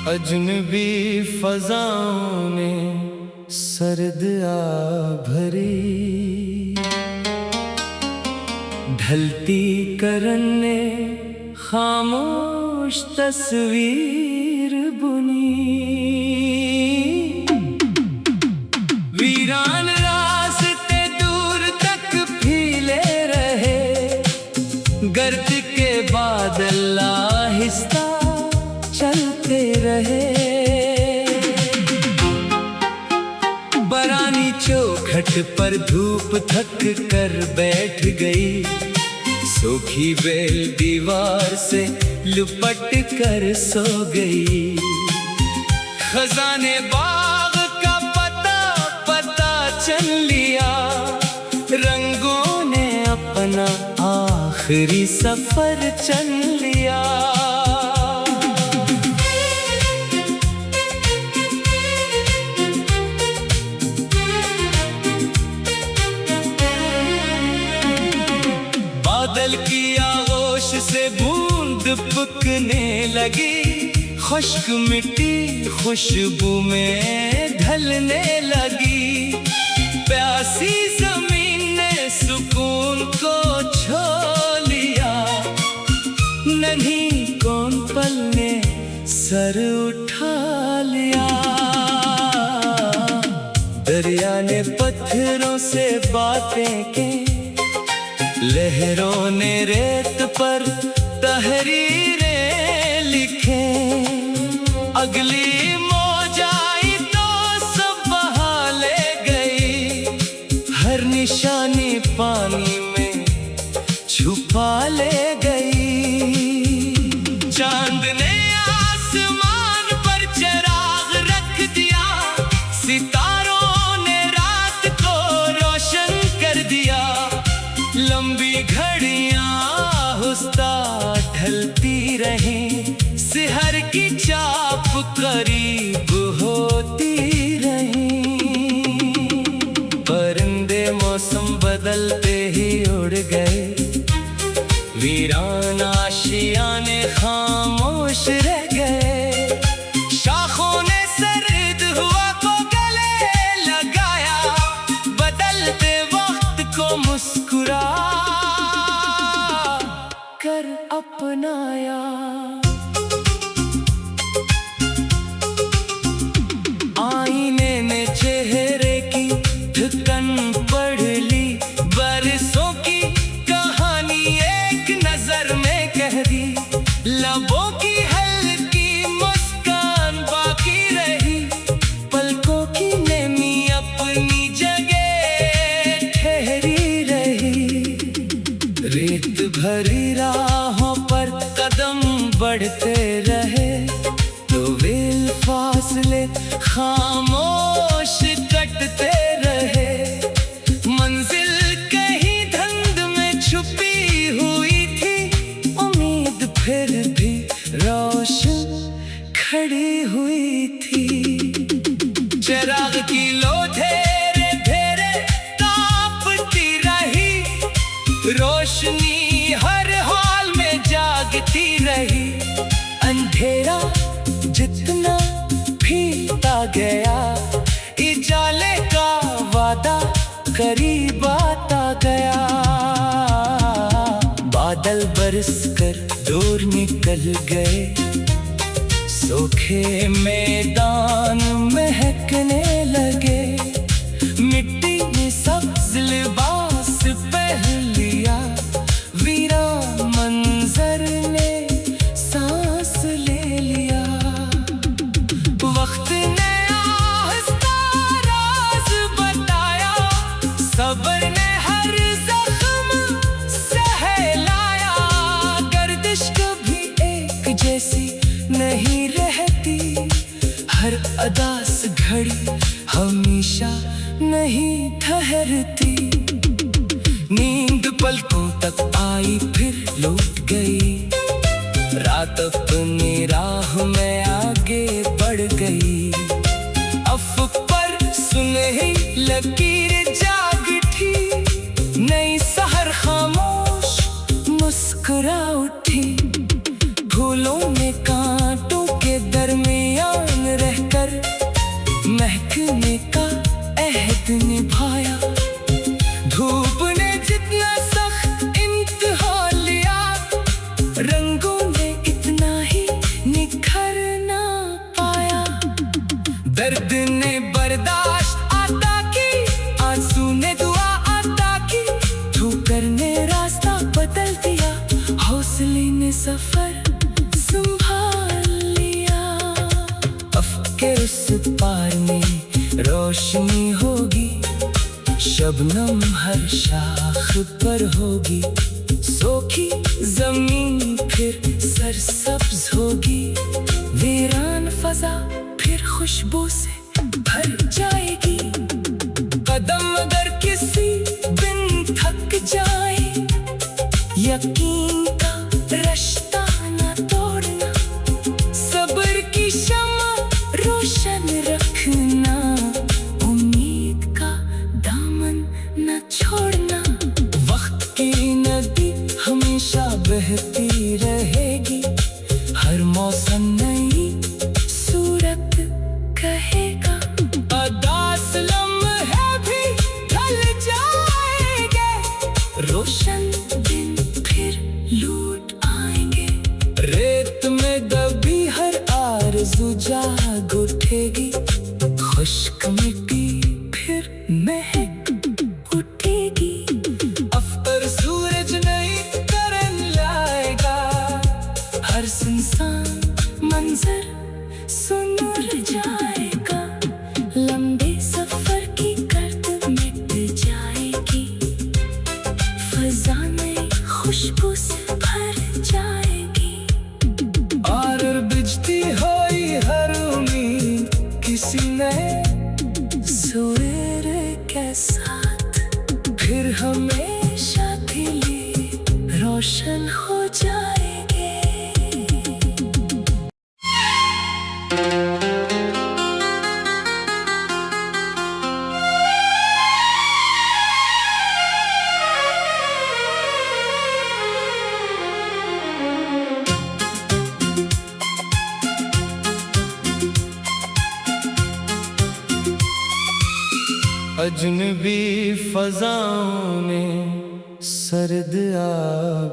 अजनबी फजाओं ने सर्द आ भरी, ढलती करन ने खामोश तस्वीर बुनी। वीरान रास्ते दूर तक फैले रहे, गर्द के बादल आहिस्ता चलते रहे। बरानी चौखट पर धूप थक कर बैठ गई, सूखी बेल दीवार से लिपट कर सो गई। खजाने बाग का पता चल लिया, रंगों ने अपना आखिरी सफर चल लिया। बादल की आगोश से बूंद पुकने लगी, खुश्क मिट्टी खुशबू में ढलने लगी। प्यासी जमीन ने सुकून को छो लिया, नन्ही कौन पल ने सर उठा लिया। दरिया ने पत्थरों से बातें की, लहरों ने रेत पर तहरीरें लिखे। अगली मौज आई तो सब बहा ले गई, हर निशानी पानी में छुपा ले गई। चांद ने आसमान पर चिराग रख दिया, सितारों ने रात को रोशन कर दिया। लंबी घड़ियां आहिस्ता ढलती रहीं, सिहर की चाप करीब होती रहीं। परिंदे मौसम बदलते ही उड़ गए, वीरान आशियाने खामोश रह गए। शाखों ने सर्द हवा को गले लगाया, बदलते वक्त को मुस्कुरा कर अपनाया। आईने ने चेहरे की ढकन पढ़ ली, बरसों की कहानी एक नजर में कह दी। लबों की हल्की मुस्कान बाकी रही, पलकों की नेमी अपनी जगह ठहरी रही। रेत भरी राहों पर कदम बढ़ते रहे, तो वेल फासले खामोश कटते रहे। मंजिल कहीं धुंध में छुपी हुई थी, उम्मीद फिर भी रोशन खड़ी हुई थी। चिराग की लो धेरे धेरे तापती रही, रोशनी हर हाल में जागती रही। अंधेरा जितना फीता गया, इजाले का वादा करीब आता गया। बादल बरस कर दूर निकल गए, सूखे मैदान महकने लगे। मिट्टी ने सब्ज लिबास पहन लिया, वीरान मंजर ने सांस ले लिया। वक्त ने आहिस्ता राज बताया, सब्र ने हर जख्म सहलाया। गर्दिश कभी एक जैसी नहीं रहती, हर अदास घड़ी हमेशा नहीं ठहरती। नींद पलकों तक आई फिर लौट गई, रात अपनी राह में आगे बढ़ गई। अफ पर सुनहरी लकीर जाग उठी, नई सहर खामोश मुस्कुरा उठी। फूलों में कांटों के दरमियान रहकर महकने का अहद निभाया। धूप ने जितना सख्त इम्तिहान लिया, रंगों ने इतना ही निखर ना पाया। दर्द ने बर्दाश्त आता की, आंसू ने दुआ आता की, ठोकर ने रास्ता बदल दिया, हौसले ने सफर संभाल लिया। अफ के उस पार में रोशनी होगी, शबनम हर शाख पर होगी। सूखी जमीन फिर सरसब्ज होगी, वीरान फजा फिर खुशबू से भर जाएगी। कदम अगर किसी बिन थक जाए, यकीन का रिश्ता न तोड़ना, सब्र की शम्मा रोशन रखना, उम्मीद का दामन न छोड़ना। वक्त की नदी हमेशा बहती रहेगी, हर मौसम नई सूरत कहेगा। उदास लम्हे भी ढल जाएंगे, रोशन दिन फिर लूट आएंगे। रेत में दबी हर आरज़ू जाग उठेगी, खुश्क मिट्टी फिर महक उठेगी। अफ्तर सूरज नई तरन लाएगा, हर सुनसान मंजर सुनर जाएगा। लंबे सफर की गर्द मिट जाएगी, फजा नई खुशबू से भर जाएगी। और बिजती हुई हर उम्मीद किसी नए सवेरे के साथ फिर हमेशा के लिए रोशन हो जाएगी। अजनबी फजाओं में सर्द आ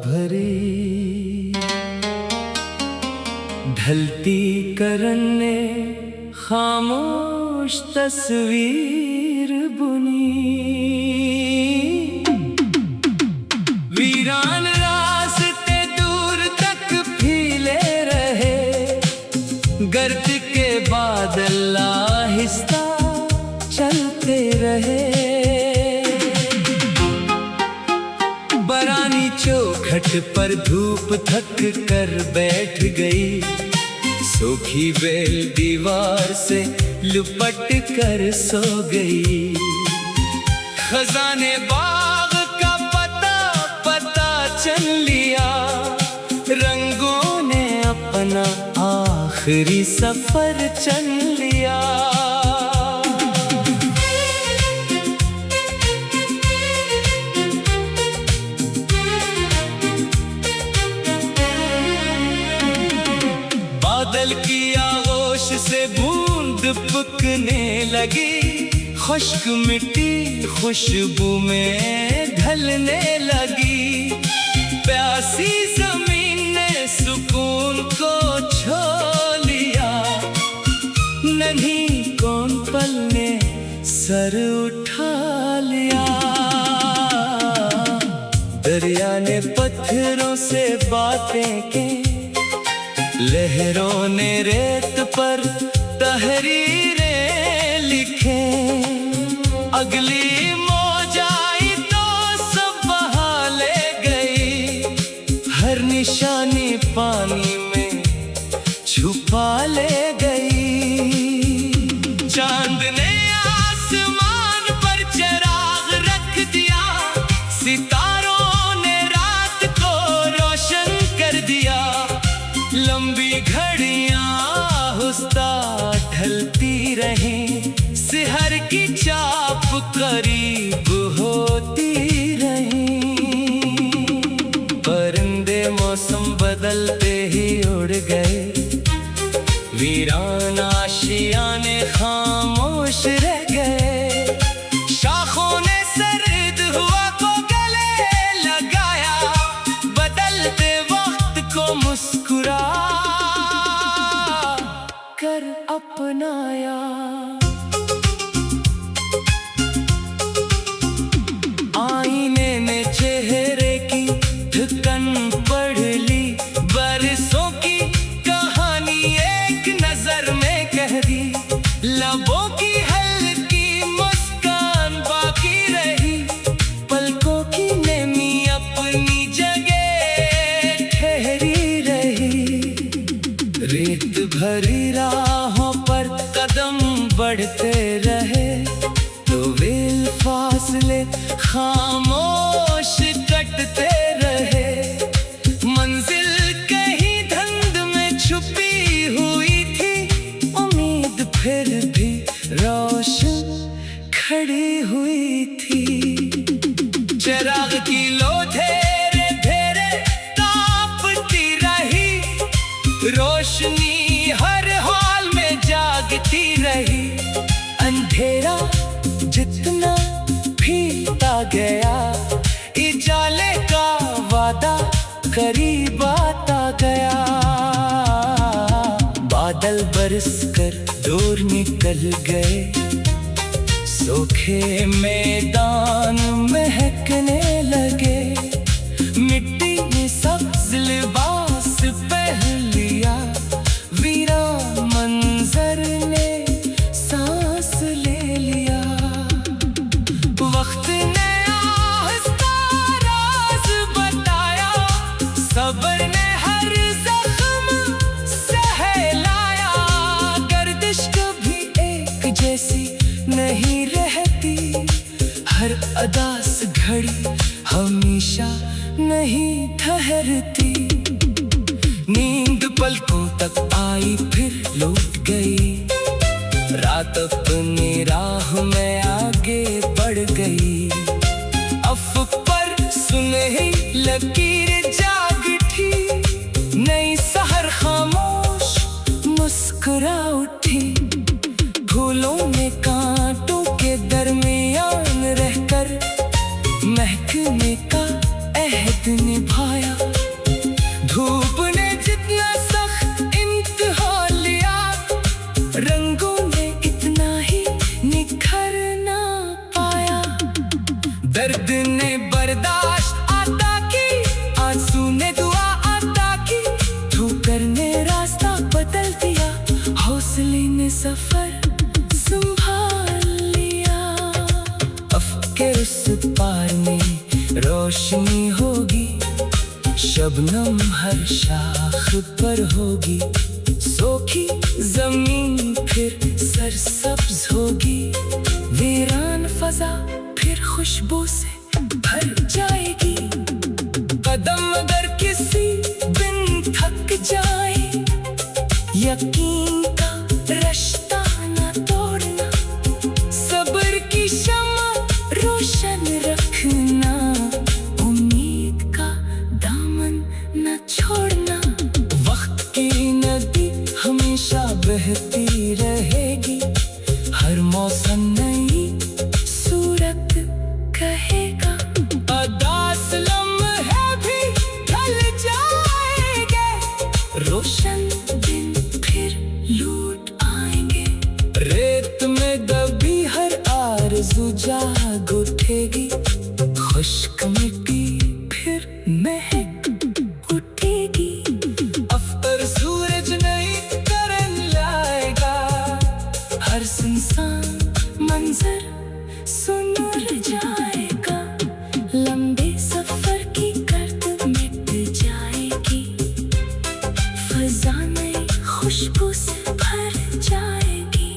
भरी, ढलती करन ने खामोश तस्वीर बुनी। वीरान रास्ते दूर तक फैले रहे, गर्द के बादल आहिस्ता चलते रहे। बरानी चौखट पर धूप थक कर बैठ गई, सूखी बेल दीवार से लिपट कर सो गई। खजाने बाग का पता पता चल लिया, रंगों ने अपना आखिरी सफर चल लिया। बादल की आगोश से बूंद पुकने लगी, खुश्क मिट्टी खुशबू में ढलने लगी। प्यासी जमीन ने सुकून को छो लिया, नन्ही कौन पल ने सर उठा लिया। दरिया ने पत्थरों से बातें की, लहरों ने रेत पर तहरीरें लिखे। अगली मौज आई तो सब बहा ले गई, हर निशानी पानी में छुपा ले गई। चांद ने आसमान पर चिराग रख दिया, सितारों ने रात को रोशन भरी राहों पर कदम बढ़ते रहे, तो वेल फासले खामोश कटते रहे। मंजिल कहीं धुंध में छुपी हुई थी, उम्मीद फिर भी रोशन खड़ी हुई थी। चिराग की लो धेरे धेरे तापती रही, रोशनी हर हाल में जागती रही। अंधेरा जितना फीलता गया, उजाले का वादा करीब आता गया। बादल बरसकर दूर निकल गए, सूखे मैदान महकने लगे। मिट्टी ने सब्ज लिबास पहन लिया, वीरान मंजर ने सांस ले लिया। वक्त ने आहिस्ता राज बताया, सब्र ने हर जख्म सहलाया। गर्दिश कभी एक जैसी नहीं रहती, हर अदास घड़ी हमेशा नहीं ठहरती। नींद पलकों तक आई फिर लौट गई, रात अपनी राह में आगे बढ़ गई। अफ़क़ पर सुनहरी लकीर जाग उठी, नई सहर खामोश मुस्कुरा उठी। फूलों ने कांटों के दरमियान रहकर महकने का अहद निभाया। धूप ने जितना सख्त इम्तिहान लिया, रंगों ने इतना ही निखर ना पाया। दर्द ने बर्दाश्त आता की, आंसू ने दुआ आता की। ठोकर ने रास्ता बदल दिया, हौसले ने सफर संभाल लिया। अफ़क़ के उस पार में रोशनी होगी, शबनम हर शाख पर होगी। सूखी जमीन फिर सरसब्ज होगी, वीरान फजा फिर खुशबू से भर जाएगी। कदम अगर किसी बिन थक जाए, यकीन का रिश्ता न तोड़ना। सब्र की शम्मा रोशन रखना, उम्मीद का दामन न छोड़ना। वक्त की नदी हमेशा बहती रहेगी, हर मौसम नई सूरत कहेगा। अदास लम्हे भी ढल जाएंगे, रोशन दिन फिर लूट आएंगे। रेत में दबी हर आरज़ू जाग उठेगी, खुश्क मिट्टी फिर महक उठेगी। अफ्तर सूरज नई करन लाएगा, हर सुनसान मंजर सुनर जाएगा। लंबे सफर की गर्द मिट जाएगी, फजा नई खुशबू से भर जाएगी।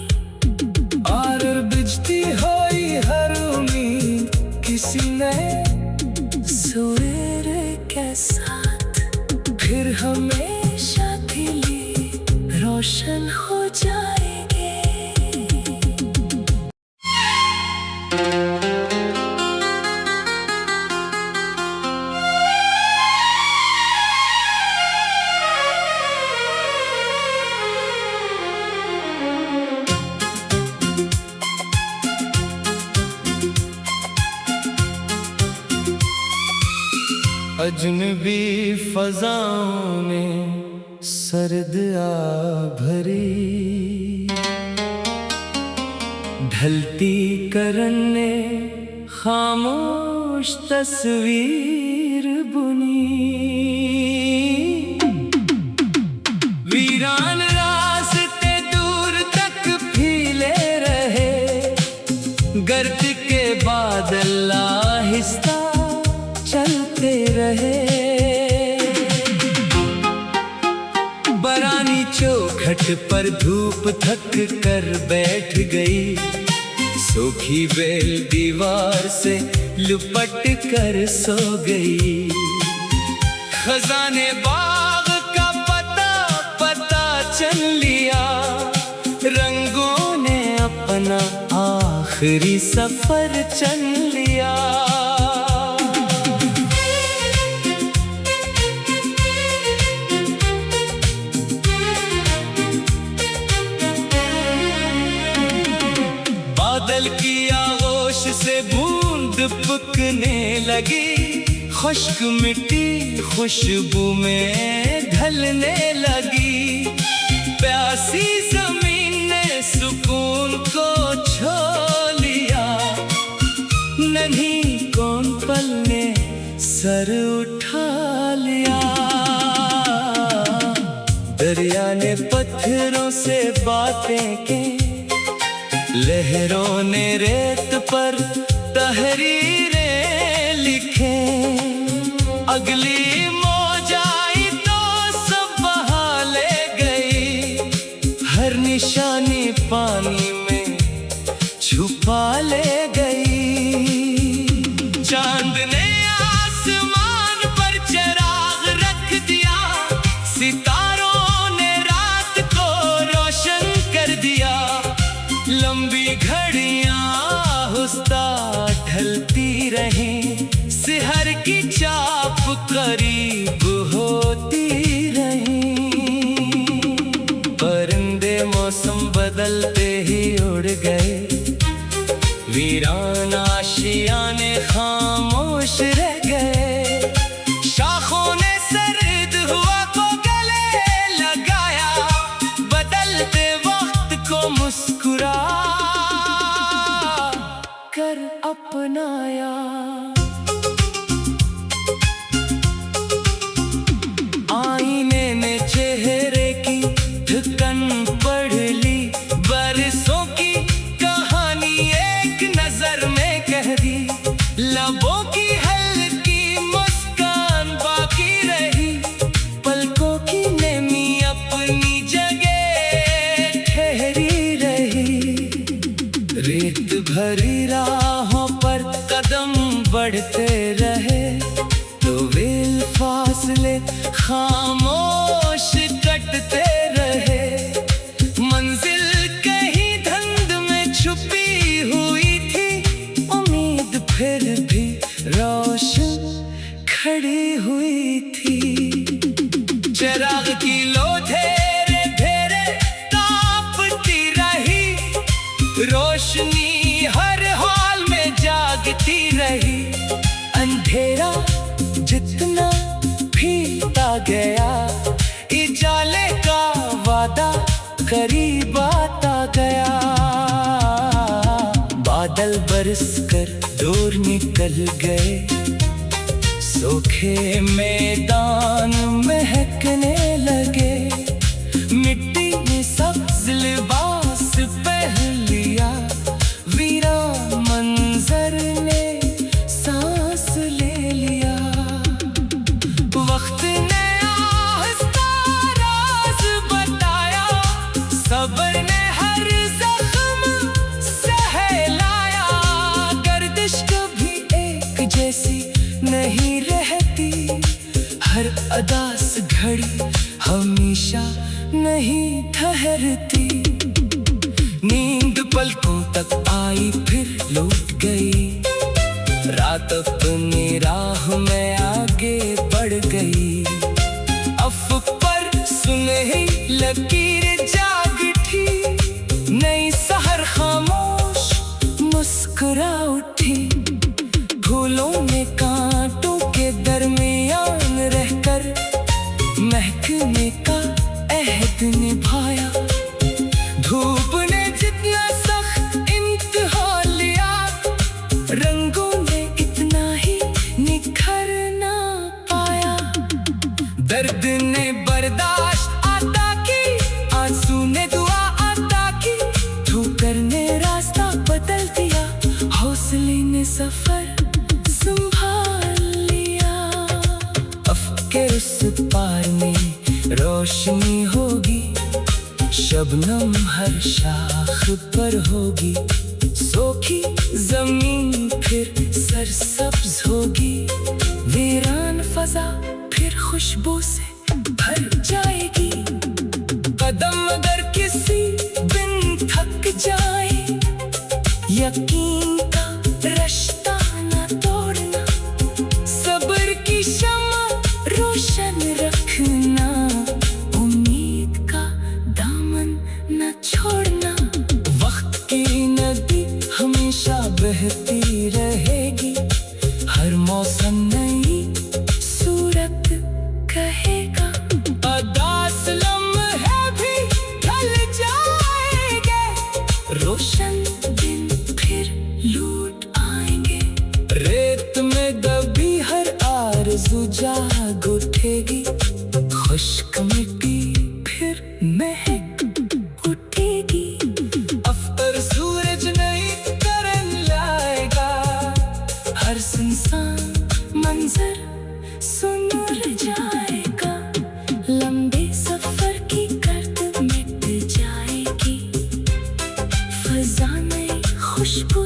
और बिजती हुई हर उम्मीद किसी नए सवेरे के साथ, फिर हमेशा के लिए रोशन हो जाएगी। अजनबी फजाओं में सर्द आ भरी, ढलती करन ने खामोश तस्वीर बुनी। वीरान रास्ते दूर तक फैले रहे, गर्द के बादल आहिस्ता चलते रहे। बरानी चौखट घाट पर धूप थक कर बैठ गई, सूखी बेल दीवार से लिपट कर सो गई। खजाने बाग का पता पता चल लिया, रंगों ने अपना आखिरी सफर चल लिया। बादल की आगोश से बूंद पुकने लगी, खुश्क मिट्टी खुशबू में ढलने लगी। प्यासी जमीन ने सुकून को छो लिया, नन्ही कौन पल ने सर उठा लिया। दरिया ने पत्थरों से बातें की, लहरों ने रेत पर तहरीरें लिखे। अगली मौज आई तो सब बहा ले गई, हर निशानी पानी में छुपा ले गई। चांद ने आसमान पर चिराग रख दिया, सितारों ने रात को रोशन कर दिया। लंबी घड़ियां आहिस्ता ढलती रहीं, सिहर की चाप करीब होती रहीं। परिंदे मौसम बदलते ही उड़ गए, वीरान आशियाने खामोश रह गए। शाखों ने सर्द हवा को गले लगाया, बदलते वक्त को मुस्कुरा कर अपनाया। आईने ने चेहरे की ढकन पढ़ ली, बरसों की कहानी एक नजर में कह दी। लबों की हल्की मुस्कान बाकी रही, पलकों की नेमी अपनी जगह ठहरी रही। रेत भरी राहों पर कदम बढ़ते रहे, तो वेल फासले खामोश कटते रहे। मंजिल कहीं धुंध में छुपी हुई थी, उम्मीद फिर भी रोशन खड़ी हुई थी। चिराग की लो धेरे धेरे तापती रही, रोशनी हर हाल में जागती रही। अंधेरा जितना फीलता गया, इजाले का वादा करीब आता गया। बादल बरसकर दूर निकल गए, सूखे मैदान महकने लगे। मिट्टी ने सब्ज लिबास पहन लिया, वीरान मंजर ने सांस ले लिया। वक्त ने आहिस्ता राज बताया, सब्र ने हर जख्म सहलाया। गर्दिश कभी एक जैसी नहीं रहती, हर अदास घड़ी हमेशा नहीं ठहरती। नींद पलकों तक आई फिर लौट गई, रात अपनी राह में आगे बढ़ गई। अफक पर सुनहरी लकीर जाग उठी, नई सहर खामोश मुस्कुरा उठी। फूलों ने कांटों के दरमियान रहकर महकने का अहद निभाया। धूप ने जितना सख्त इम्तिहान लिया, रंगों ने इतना ही निखरना पाया। दर्द ने बर्दाश्त आता की, आंसू ने दुआ आता की। ठोकर ने रास्ता बदल दिया, हौसले ने सफर संभाल लिया। अफ़ के उस पार में रोशनी होगी, शबनम हर शाख पर होगी, सूखी जमीन फिर सरसब्ज होगी। वीरान फजा फिर खुशबू से भर जाएगी। कदम अगर किसी दिन थक जाए, यकीन का रिश्ता न तोड़ना। सब्र की शम्मा रोशन रखना, उम्मीद का दामन न छोड़ना। वक्त की नदी हमेशा बहती रहेगी, हर मौसम नई सूरत कहेगा। अदास लम्हे भी ढल जाएंगे, रोशन दिन फिर लूट आएंगे। रेत में दबी हर आरज़ू जाग उठेगी, खुश्क मिट्टी फिर महक उठेगी। अफ्तर सूरज नई तरन लाएगा, हर सुनसान मंजर सुनर जाएगा। लंबे सफर की गर्द मिट जाएगी, फजा नई खुशबू